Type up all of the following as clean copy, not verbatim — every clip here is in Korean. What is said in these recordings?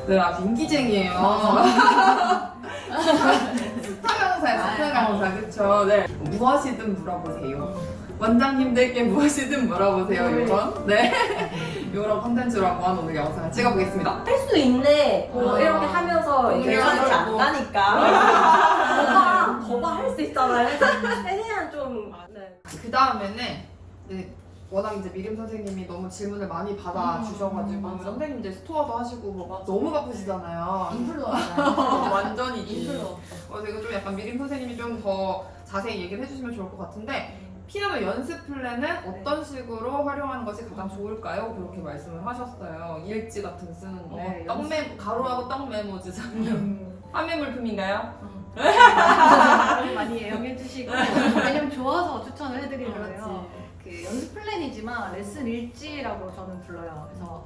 네, 아, 민기쟁이에요. 스타 강사, 그쵸? 네. 무엇이든 물어보세요. 원장님들께 무엇이든 물어보세요, 요런. 네. 요런 컨텐츠로 한번 오늘 영상을 찍어보겠습니다. 할 수 있네. 이렇게 하면서 이게 동료하고. 안 가니까. 거봐 할 수 있잖아요. 최대한 좀. 네. 그 다음에는 네, 워낙 이제 미림 선생님이 너무 질문을 많이 받아주셔가지고 맞아. 선생님 이제 스토어도 하시고 뭐 너무 바쁘시잖아요. 인플루언서야. 완전이지. 인플루언서. 그래서 이거 좀 약간 미림 선생님이 좀 더 자세히 얘기를 해주시면 좋을 것 같은데 피아노 연습 플랜은 어떤 식으로 활용하는 것이 가장 좋을까요? 그렇게 말씀을 하셨어요. 일지 같은 거 쓰는데 떡메 가로하고 떡 메모지잖아요. 판매 물품인가요? 많이 애용해주시고 왜냐면 좋아서 추천을 해드리려고요. 그 연습 플랜이지만 레슨 일지라고 저는 불러요. 그래서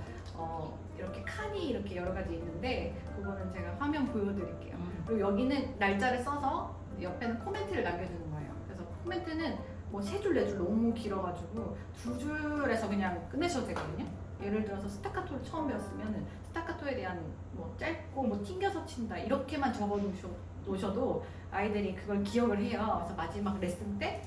이렇게 칸이 이렇게 여러 가지 있는데 그거는 제가 화면 보여드릴게요. 그리고 여기는 날짜를 써서 옆에는 코멘트를 남겨주는 거예요. 그래서 코멘트는 뭐 3줄, 4줄 너무 길어가지고 2줄에서 그냥 끝내셔도 되거든요. 예를 들어서 스타카토를 처음 배웠으면 스타카토에 대한 뭐 짧고 뭐 튕겨서 친다 이렇게만 적어 놓으셔도 아이들이 그걸 기억을 해요. 그래서 마지막 레슨 때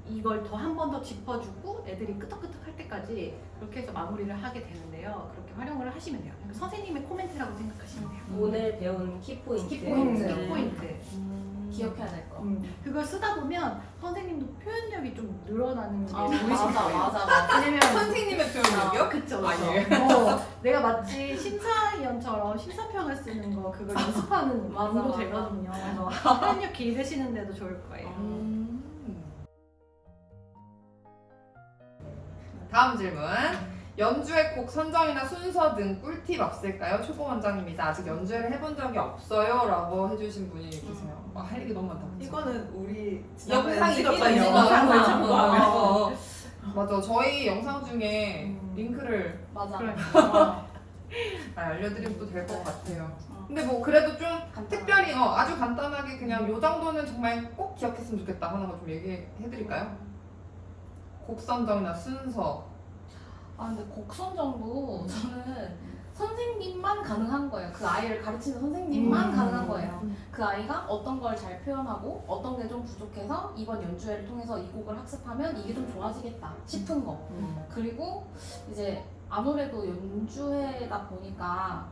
이걸 더 한 번 더 짚어주고 애들이 끄덕끄덕 할 때까지 그렇게 해서 마무리를 하게 되는데요. 그렇게 활용을 하시면 돼요. 그러니까 선생님의 코멘트라고 생각하시면 돼요. 오늘 배운 키포인트. 키포인트. 기억해야 될 거. 그걸 쓰다 보면 선생님도 표현력이 좀 늘어나는 게 아, 보이실 맞아, 거예요. 맞아. 왜냐면 선생님의 표현력이요? 그쵸, 아, 그쵸. 예. 내가 마치 심사위원처럼 심사평을 쓰는 거 그걸 연습하는 맞아, 마음도 맞아. 되거든요. 그래서 표현력 기르시는데도 좋을 거예요. 다음 질문. 연주회 곡 선정이나 순서 등 꿀팁 없을까요? 초보 원장님이다. 아직 연주회를 해본 적이 없어요. 라고 해주신 분이 계세요. 할 얘기 너무 많다. 그쵸? 이거는 우리 영상이 찍었던 있어요. 영상을 영상을 참고하면서 맞아. 저희 영상 중에 링크를 맞아. 그러니까. 알려드리면 될 것 같아요. 근데 뭐 그래도 좀 특별히 아주 간단하게 그냥 요 정도는 정말 꼭 기억했으면 좋겠다 하는 거 좀 얘기해드릴까요? 곡 선정이나 순서. 아 근데 곡 선정도 저는 선생님만 가능한 거예요. 그 아이를 가르치는 선생님만 가능한 거예요. 그 아이가 어떤 걸 잘 표현하고 어떤 게 좀 부족해서 이번 연주회를 통해서 이 곡을 학습하면 이게 좀 좋아지겠다 싶은 거. 그리고 이제 아무래도 연주회다 보니까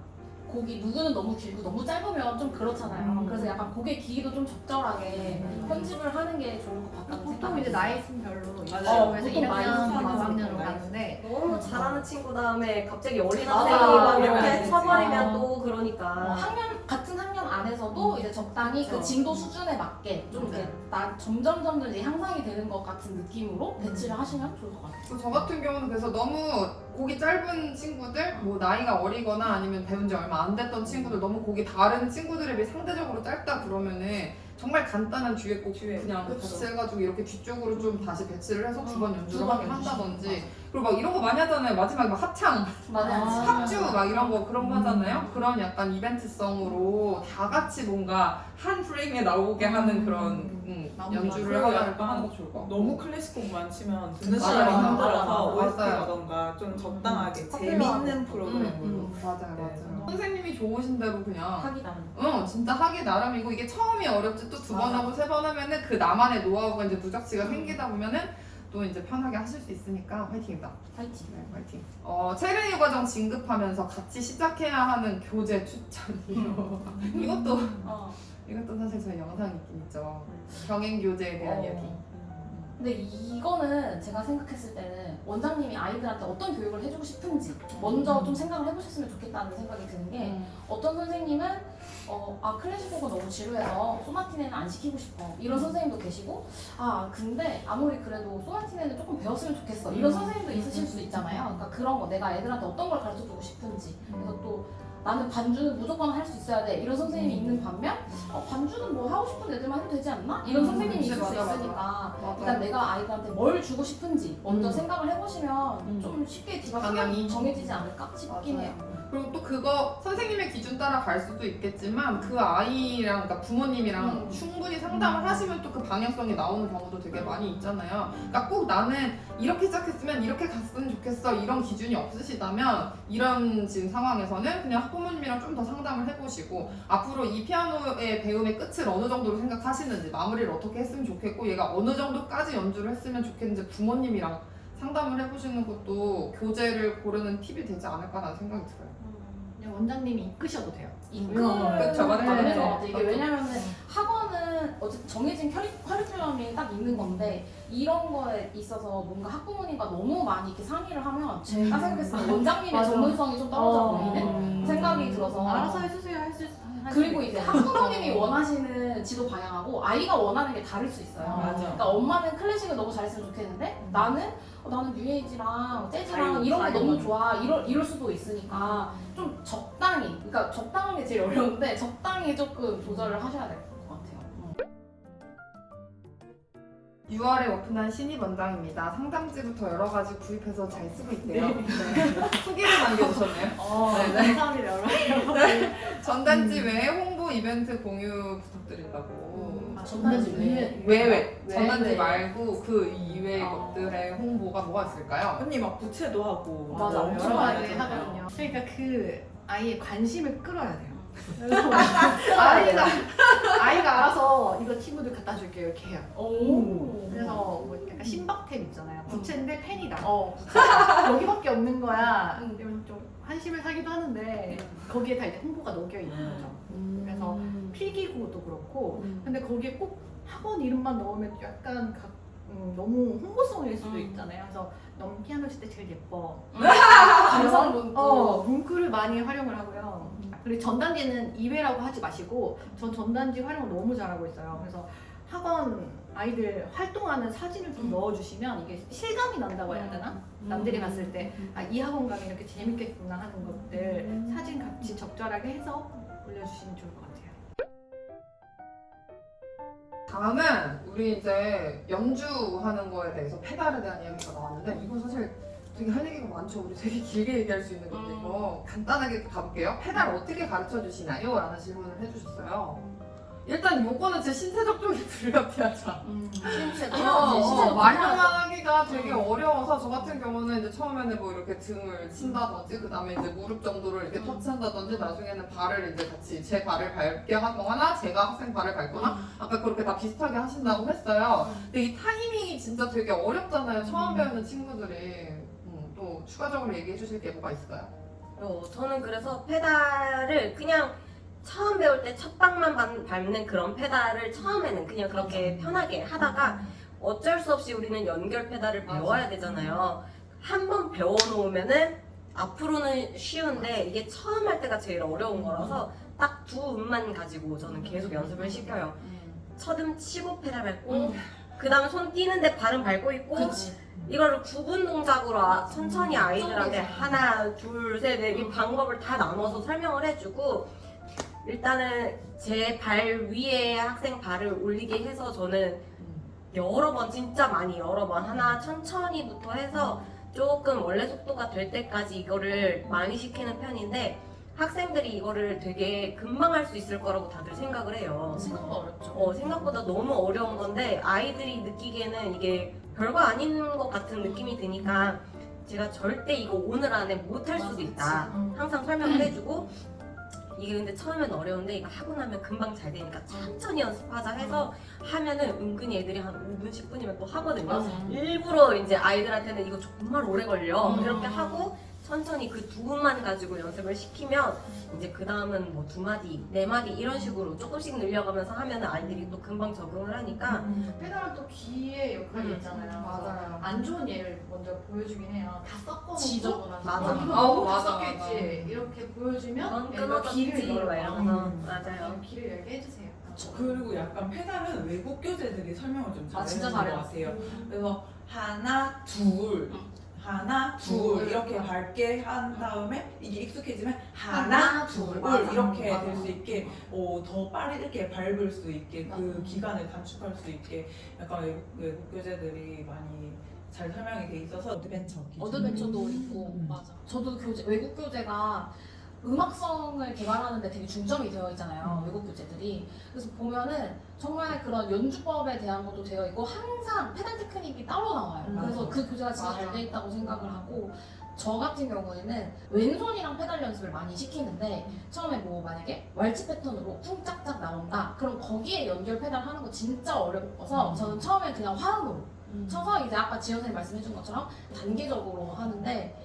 곡이 누구는 너무 길고 너무 짧으면 좀 그렇잖아요. 그래서 약간 곡의 길이도 좀 적절하게 편집을 하는 게 좋을 것 같다는 보통 생각이 이제 들어요. 나이 순별로 맞아요. 그래서 보통 나이 1학년, 순으로 2학년으로 나이 가는데 너무 잘하는 친구 다음에 갑자기 어린 맞아. 학생이 막 그러면 안 이렇게 되지. 쳐버리면 아. 또 그러니까. 같은 학년 안에서도 이제 적당히 그 그쵸. 진도 수준에 맞게 좀 이렇게 점점 이제 향상이 되는 것 같은 느낌으로 배치를 하시면 좋을 것 같아요. 저 같은 경우는 그래서 너무 곡이 짧은 친구들, 뭐 나이가 어리거나 아니면 배운 지 얼마 안 됐던 친구들, 너무 곡이 다른 친구들에 비해 상대적으로 짧다 그러면은 정말 간단한 뒤에 곡 그냥 그쵸. 배치해가지고 이렇게 뒤쪽으로 좀 다시 배치를 해서 두 번 연주를 두번 하게 연주시키고. 한다든지 그리고 막 이런 거 많이 하잖아요. 마지막에 막 합창, 맞아요. 합주 막 이런 거 그런 거 하잖아요. 그런 약간 이벤트성으로 다 같이 뭔가 한 프레임에 나오게 하는 그런 연주를 맞아요. 하는 거 좋을 것 같고. 너무 클래식 곡만 치면 듣는 맞아요. 사람이 맞아요. 힘들어서 맞아요. OST라던가 좀 적당하게 popular. 재밌는 프로그램으로 맞아요, 네. 맞아요. 선생님이 좋으신 대로 그냥 하기 나름. 진짜 하기 나름이고 이게 처음이 어렵지 또 두 번 맞아. 하고 세 번 하면은 그 나만의 노하우가 이제 누적치가 생기다 보면은 또 이제 편하게 하실 수 있으니까 화이팅입니다. 파이팅. 네, 화이팅. 체르니 과정 진급하면서 같이 시작해야 하는 교재 추천이요. 이것도 사실 저희 영상 있긴 있죠. 병행 교재에 대한 이야기. 근데 이거는 제가 생각했을 때는 원장님이 아이들한테 어떤 교육을 해주고 싶은지 먼저 좀 생각을 해보셨으면 좋겠다는 생각이 드는 게 어떤 선생님은 클래식 곡은 너무 지루해서 소나티네는 안 시키고 싶어 이런 선생님도 계시고 근데 아무리 그래도 소나티네는 조금 배웠으면 좋겠어 이런 선생님도 있으실 수 있잖아요. 그러니까 그런 거 내가 애들한테 어떤 걸 가르쳐주고 싶은지 그래서 또 나는 반주는 무조건 할 수 있어야 돼 이런 선생님이 있는 반면 반주는 뭐 하고 싶은 애들만 해도 되지 않나? 이런 선생님이 있을 수 맞아. 있으니까 일단 내가 아이들한테 뭘 주고 싶은지 먼저 생각을 해보시면 좀 쉽게 디바 방향이? 정해지지 않을까 싶긴 맞아요. 해요. 그리고 또 그거 선생님의 기준 따라 갈 수도 있겠지만 그 아이랑 그러니까 부모님이랑 충분히 상담을 하시면 또 그 방향성이 나오는 경우도 되게 많이 있잖아요. 그러니까 꼭 나는 이렇게 시작했으면 이렇게 갔으면 좋겠어 이런 기준이 없으시다면 이런 지금 상황에서는 그냥 학부모님이랑 좀 더 상담을 해보시고 앞으로 이 피아노의 배움의 끝을 어느 정도로 생각하시는지 마무리를 어떻게 했으면 좋겠고 얘가 어느 정도까지 연주를 했으면 좋겠는지 부모님이랑 상담을 해보시는 것도 교재를 고르는 팁이 되지 않을까라는 생각이 들어요. 그냥 원장님이 이끄셔도 돼요. 그쵸, 맞아요. 맞는 것 네. 같아. 이게 왜냐면은 학원은 어쨌든 정해진 커리큘럼이 딱 있는 건데 이런 거에 있어서 뭔가 학부모님과 너무 많이 이렇게 상의를 하면 제가 생각했을 때 원장님의 맞아. 전문성이 좀 떨어져 보이는 생각이 들어서 알아서 해주세요. 그리고 이제 학부모님이 원하시는 지도 방향하고 아이가 원하는 게 다를 수 있어요. 맞아. 그러니까 엄마는 클래식을 너무 잘했으면 좋겠는데 나는 뉴에이지랑 재즈랑 자유, 이런 게 자유. 너무 좋아 이럴 수도 있으니까 좀 적당히 그러니까 적당한 게 제일 어려운데 적당히 조금 조절을 하셔야 될 것 같아요. 6월에 오픈한 신입 원장입니다. 상담지부터 여러 가지 구입해서 잘 쓰고 있대요. 후기를 남겨주셨네요. 감사합니다, 여러분. 전단지 외에 홍보 이벤트 공유 부탁드린다고. 전단지 외에? 외. 전단지 외. 말고 그 이외의 아. 것들의 홍보가 뭐가 있을까요? 언니 막 부채도 하고 맞아, 뭐 엄청 여러 많이 가지 하잖아요. 하거든요. 그러니까 그 아이의 관심을 끌어야 돼요. 그래서 아이가 알아서 이거 친구들 갖다 줄게요 이렇게 해요. 오. 그래서 뭐 약간 신박템 있잖아요. 부채인데 펜이다. 어. 여기밖에 없는 거야. 음. 이러면 좀 한심을 사기도 하는데 거기에 다 이제 홍보가 녹여 있는 거죠. 그래서 필기구도 그렇고 근데 거기에 꼭 학원 이름만 넣으면 약간 너무 홍보성일 수도 있잖아요. 그래서 너무 피아노 칠 때 제일 예뻐. 감성 문구. 문구를 많이 활용을 하고요. 그리고 전단지는 2회라고 하지 마시고 전 전단지 활용을 너무 잘하고 있어요. 그래서 학원 아이들 활동하는 사진을 좀 넣어주시면 이게 실감이 난다고 해야 되나? 남들이 봤을 때 이 학원 가면 이렇게 재밌겠구나 하는 것들 사진 같이 적절하게 해서 올려주시면 좋을 것 같아요. 다음은 우리 이제 연주하는 거에 대해서 페달에 대한 이야기가 나왔는데 이건 사실 되게 할 얘기가 많죠. 우리 되게 길게 얘기할 수 있는 건데 이거 간단하게 가볼게요. 페달 어떻게 가르쳐 주시나요? 라는 질문을 해주셨어요. 일단 요거는 제 신체적 쪽이 불가피하죠. 말하기가 되게 어려워서 저 같은 경우는 이제 처음에는 뭐 이렇게 등을 친다든지 그 다음에 이제 무릎 정도를 이렇게 터치한다든지 나중에는 발을 이제 같이 제 발을 밟게 하거나 제가 학생 발을 밟거나 아까 그렇게 다 비슷하게 하신다고 했어요. 근데 이 타이밍이 진짜 되게 어렵잖아요. 처음 배우는 친구들이. 또 추가적으로 얘기해 주실 게 뭐가 있을까요? 저는 그래서 페달을 그냥 처음 배울 때 첫 방만 밟는 그런 페달을 처음에는 그냥 그렇게 편하게 하다가 어쩔 수 없이 우리는 연결 페달을 배워야 되잖아요. 한 번 배워놓으면은 앞으로는 쉬운데 이게 처음 할 때가 제일 어려운 거라서 딱 두 음만 가지고 저는 계속 연습을 시켜요. 첫 음 치고 페달 밟고 그 다음에 손 띄는데 발은 밟고 있고 이거를 구분 동작으로 천천히 아이들한테 하나, 둘, 셋, 넷 이 방법을 다 나눠서 설명을 해주고 일단은 제 발 위에 학생 발을 올리게 해서 저는 여러 번 진짜 많이 여러 번 하나 천천히부터 해서 조금 원래 속도가 될 때까지 이거를 많이 시키는 편인데 학생들이 이거를 되게 금방 할 수 있을 거라고 다들 생각을 해요. 생각보다 어렵죠. 생각보다 너무 어려운 건데 아이들이 느끼기에는 이게 별거 아닌 것 같은 느낌이 드니까 제가 절대 이거 오늘 안에 못 할 수도 있다. 항상 설명을 해주고 이게 근데 처음엔 어려운데 이거 하고 나면 금방 잘 되니까 천천히 연습하자 해서 하면은 은근히 애들이 한 5분, 10분이면 또 하거든요. 일부러 이제 아이들한테는 이거 정말 오래 걸려. 이렇게 하고 천천히 그 두 분만 가지고 연습을 시키면 이제 그 다음은 뭐 2마디, 4마디 이런 식으로 조금씩 늘려가면서 하면 아이들이 또 금방 적응을 하니까 페달은 또 귀의 역할이 있잖아요. 맞아요. 안 좋은 예를 먼저 보여주긴 해요. 다 섞어놓고 지저분한 맞아. 이거 아우, 너무 다 맞아, 섞여있지. 맞아. 이렇게 보여주면 넌 애가 귀를 끊어졌지 열어. 이러면서 맞아요. 귀를 열게 해주세요. 그리고 약간 페달은 외국 교재들이 설명을 좀 진짜 잘해주는 것 같아요. 그래서 하나, 둘, 하나, 둘 이렇게 밟게 한 다음에 이게 익숙해지면 하나, 둘 맞아. 이렇게 맞아. 될 수 있게 더 빠르게 밟을 수 있게 그 기간을 단축할 수 있게 약간 외국 교재들이 많이 잘 설명이 돼 있어서 어드벤처 기준. 어드벤처도 있고 맞아. 저도 외국 교재가 음악성을 개발하는데 되게 중점이 되어 있잖아요. 외국 부제들이. 그래서 보면은 정말 그런 연주법에 대한 것도 되어 있고 항상 페달 테크닉이 따로 나와요. 그래서 그 교재가 진짜 잘 돼 있다고 생각을 하고 저 같은 경우에는 왼손이랑 페달 연습을 많이 시키는데 처음에 뭐 만약에 왈츠 패턴으로 쿵짝짝 나온다 그럼 거기에 연결 페달 하는 거 진짜 어려워서 저는 처음에 그냥 화음으로 쳐서 이제 아까 지연 선생님 말씀해준 것처럼 단계적으로 하는데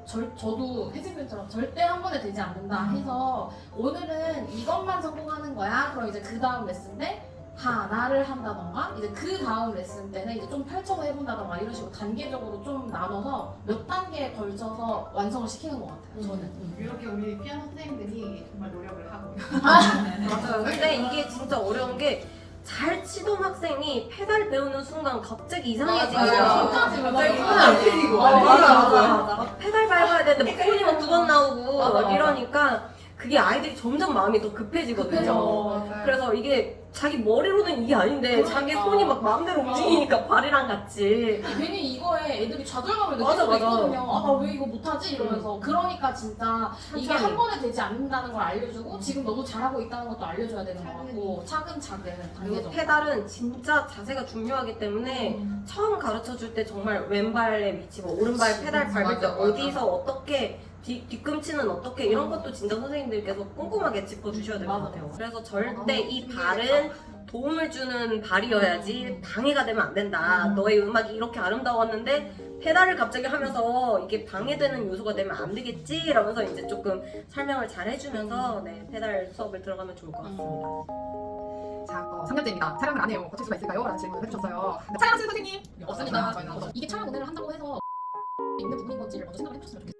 저도 혜진님처럼 절대 한 번에 되지 않는다 해서 오늘은 이것만 성공하는 거야. 그럼 이제 그 다음 레슨 때 하나를 한다던가 이제 그 다음 레슨 때는 이제 좀 펼쳐서 해본다던가 이런 식으로 단계적으로 좀 나눠서 몇 단계에 걸쳐서 완성을 시키는 것 같아요. 저는. 이렇게 우리 피아노 선생님들이 정말 노력을 하고 맞아요. 근데 이게 진짜 어려운 게 잘 치던 학생이 페달 배우는 순간 갑자기 이상해지고 맞아요. 갑자기 안 틀리고 맞아. 막 페달 밟아야 되는데 막 손이 막 두 번 나오고 맞아, 막 맞아. 이러니까 그게 아이들이 점점 마음이 더 급해지거든요. 맞아요. 그래서 이게 자기 머리로는 이게 아닌데 자기 그러니까. 손이 막 마음대로 움직이니까 발이랑 같이 괜히 이거에 애들이 좌절감을 느낄 맞아, 수도 맞아. 있거든요. 아, 나 왜 이거 못하지? 이러면서. 그러니까 진짜 이게 천천히. 한 번에 되지 않는다는 걸 알려주고 지금 너무 잘하고 있다는 것도 알려줘야 되는 것 같고 차근차근 그리고 단계적으로. 페달은 진짜 자세가 중요하기 때문에 처음 가르쳐 줄 때 정말 왼발의 위치, 뭐 오른발 페달 밟을 때 맞아, 맞아. 어디서 어떻게 뒤꿈치는 어떻게 이런 것도 진짜 선생님들께서 꼼꼼하게 짚어주셔야 될 것 맞아, 같아요. 맞아. 그래서 절대 이 발은 도움을 주는 발이어야지 방해가 되면 안 된다. 너의 음악이 이렇게 아름다웠는데 페달을 갑자기 하면서 이게 방해되는 요소가 되면 안 되겠지? 이러면서 이제 조금 설명을 잘 해주면서 네, 페달 수업을 들어가면 좋을 것 같습니다. 자, 3년째입니다. 촬영을 안 해요. 거칠 수가 있을까요? 라는 질문을 해주셨어요. 촬영하시는 선생님? 없습니다. 저희는 없어요. 이게 촬영 오늘 한다고 해서 있는 부분인 건지를 먼저 생각을 해보셨으면 좋겠어요.